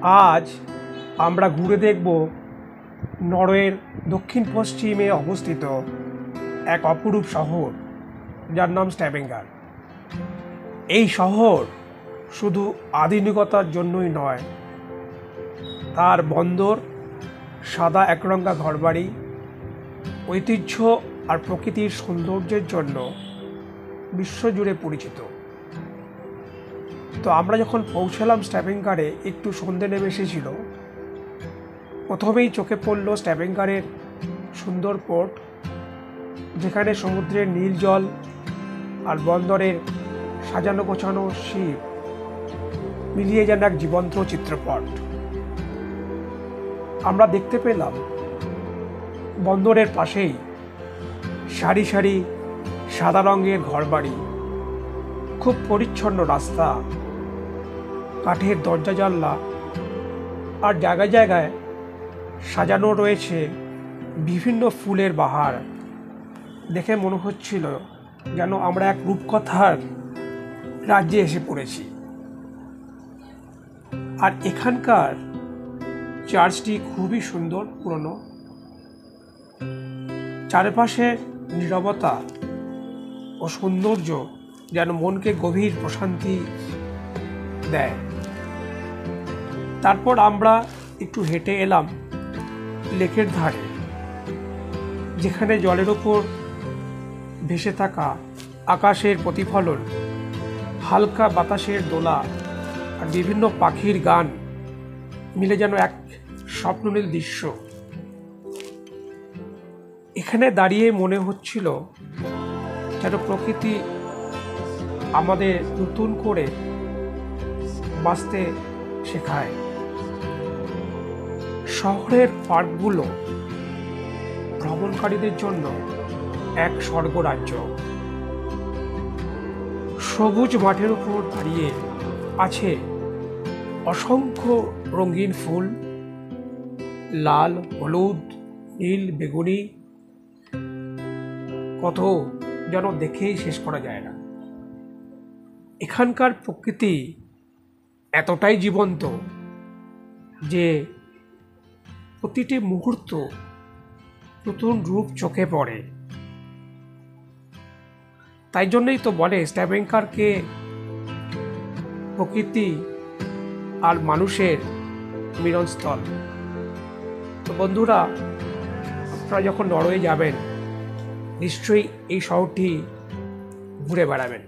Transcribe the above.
আজ আমরা ঘুরে দেখব নরওয়ের দক্ষিণ পশ্চিমে অবস্থিত এক অপরূপ শহর, যার নাম স্ট্যাভেঙ্গার। এই শহর শুধু আধুনিকতার জন্যই নয়, তার বন্দর, সাদা একরঙা ঘরবাড়ি, ঐতিহ্য আর প্রকৃতির সৌন্দর্যের জন্য বিশ্বজুড়ে পরিচিত। তো আমরা যখন পৌঁছালাম স্ট্যাভেঙ্গারে, একটু সন্ধে নেমে এসেছিল। প্রথমেই চোখে পড়ল স্ট্যাভেঙ্গারের সুন্দর পোর্ট, যেখানে সমুদ্রের নীল জল আর বন্দরের সাজানো গোছানো শিপ মিলিয়ে যেন এক জীবন্ত চিত্রপট। আমরা দেখতে পেলাম বন্দরের পাশেই সারি সারি সাদা রঙের ঘরবাড়ি, খুব পরিচ্ছন্ন রাস্তা, কাঠের দরজা জানলা, আর জায়গায় জায়গায় সাজানো রয়েছে বিভিন্ন ফুলের বাহার। দেখে মনে হচ্ছিল যেন আমরা এক রূপকথার রাজ্যে এসে পড়েছি। আর এখানকার চার্চটি খুবই সুন্দর, পুরনো। চারপাশের নীরবতা ও সৌন্দর্য যেন মনকে গভীর প্রশান্তি দেয়। তারপর আমরা একটু হেঁটে এলাম লেকের ধারে, যেখানে জলের ওপর ভেসে থাকা আকাশের প্রতিফলন, হালকা বাতাসের দোলা আর বিভিন্ন পাখির গান মিলে যেন এক স্বপ্ননীল দৃশ্য। এখানে দাঁড়িয়ে মনে হচ্ছিল যেন প্রকৃতি আমাদের নতুন করে বাঁচতে শেখায়। শহরের পার্কগুলো ভ্রমণকারীদের জন্য এক স্বর্গরাজ্য। সবুজ মাঠের উপর দাঁড়িয়ে আছে অসংখ্য রঙিন ফুল, লাল, হলুদ, নীল, বেগুনি, কত যেন দেখেই শেষ করা যায় না। এখানকার প্রকৃতি এতটাই জীবন্ত যে প্রতিটি মুহূর্ত নতুন রূপ চোখে পড়ে। তাই জন্যই তো বলে স্ট্যাভেঙ্গারকে প্রকৃতি আর মানুষের মিলনস্থল। তো বন্ধুরা, আপনারা যখন নরওয়ে যাবেন, নিশ্চয়ই এই শহরটি ঘুরে বেড়াবেন।